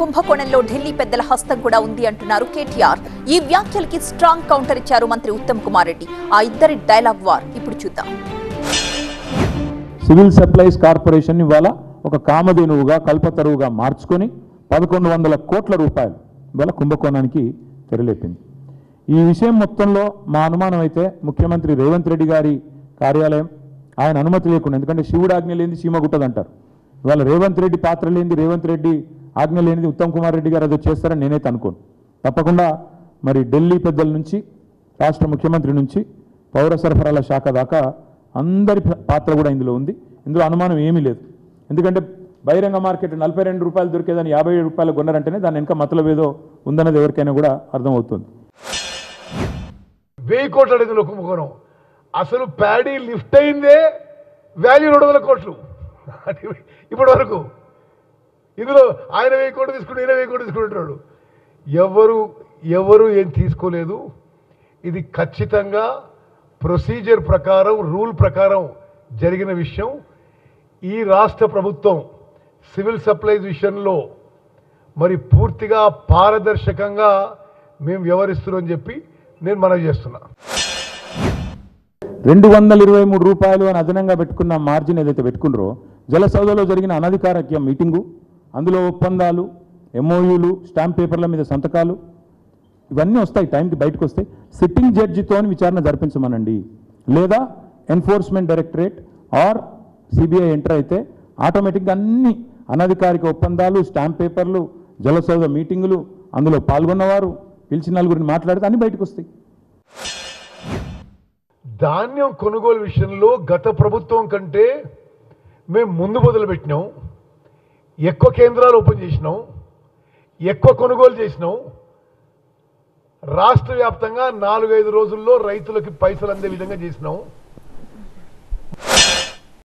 కుంభకోణంలో ఢిల్లీ పెద్దల హస్తం కూడా ఉంది అంటున్నారు కేటీఆర్. ఈ వ్యాఖ్యలకి స్ట్రాంగ్ కౌంటర్ ఇచ్చారు మంత్రి ఉత్తమ్ కుమార్ రెడ్డి. ఆ ఇద్దరి డైలాగ్ వార్ ఇప్పుడు చూద్దాం. సివిల్ సప్లైస్ కార్పొరేషన్ ఇవాళ ఒక కామధేనువుగా కల్పతరువుగా మార్చుకొని 1100 కోట్ల రూపాయలు ఇవాళ కుంభకోణానికి తెరలేపింది. ఈ విషయం మొత్తంలో మా అనుమానం అయితే ముఖ్యమంత్రి రేవంత్ రెడ్డి గారి కార్యాలయం ఆయన అనుమతి లేకుండా, ఎందుకంటే శివుడు ఆజ్ఞ లేనిది సీమ గుట్టదంటారు. ఇవాళ రేవంత్ రెడ్డి పాత్ర లేనిది, రేవంత్ రెడ్డి ఆజ్ఞ లేనిది ఉత్తమ్ కుమార్ రెడ్డి గారు అది చేస్తారని నేనైతే అనుకోను. తప్పకుండా మరి ఢిల్లీ పెద్దల నుంచి రాష్ట్ర ముఖ్యమంత్రి నుంచి పౌర సరఫరాల శాఖ దాకా అందరి పాత్ర కూడా ఇందులో ఉంది. ఇందులో అనుమానం ఏమీ లేదు. ఎందుకంటే బహిరంగ మార్కెట్ 42 రూపాయలు దొరికేదాన్ని 57 రూపాయలు కొన్నారంటేనే దాని వెనక మతలబ్ ఏదో ఉందన్నది ఎవరికైనా కూడా అర్థమవుతుంది. 1000 కోట్ల నిధులు కుంభకోణం. అసలు ప్యాడీ లిఫ్ట్ అయిందే వాల్యూ 200 కోట్లు ఇప్పటి వరకు. ఇందులో ఆయన 1000 కోట్లు తీసుకుంటూ ఈయన 1000 కోట్లు తీసుకుంటున్నాడు. ఎవరు ఏం తీసుకోలేదు. ఇది ఖచ్చితంగా ప్రొసీజర్ ప్రకారం, రూల్ ప్రకారం జరిగిన విషయం. ఈ రాష్ట్ర ప్రభుత్వం సివిల్ సప్లైస్ విషయంలో మరి పూర్తిగా పారదర్శకంగా మేము వ్యవహరిస్తున్నామని చెప్పి నేను మనవి చేస్తున్నా. 223 రూపాయలు అని అదనంగా పెట్టుకున్న మార్జిన్ ఏదైతే పెట్టుకున్నారో, జలసౌధలో జరిగిన అనధికారిక మీటింగు, అందులో ఒప్పందాలు, ఎంఓయూలు, స్టాంప్ పేపర్ల మీద సంతకాలు ఇవన్నీ వస్తాయి, టైంకి బయటకు వస్తాయి. సిట్టింగ్ జడ్జితో విచారణ జరిపించమనండి, లేదా enforcement directorate or CBI enter అయితే ఆటోమేటిక్గా అన్ని అనధికారిక ఒప్పందాలు, స్టాంప్ పేపర్లు, జలసౌధ మీటింగులు, అందులో పాల్గొన్నవారు, పిలిచిన నలుగురిని మాట్లాడితే అన్ని బయటకు వస్తాయి. ధాన్యం కొనుగోలు విషయంలో గత ప్రభుత్వం కంటే మేము ముందు మొదలుపెట్టినాం. ఎక్కువ కేంద్రాలు ఓపెన్ చేసినాం, ఎక్కువ కొనుగోలు చేసినాం. రాష్ట్ర వ్యాప్తంగా 4-5 రోజుల్లో రైతులకి పైసలు అందే విధంగా చేసినాం.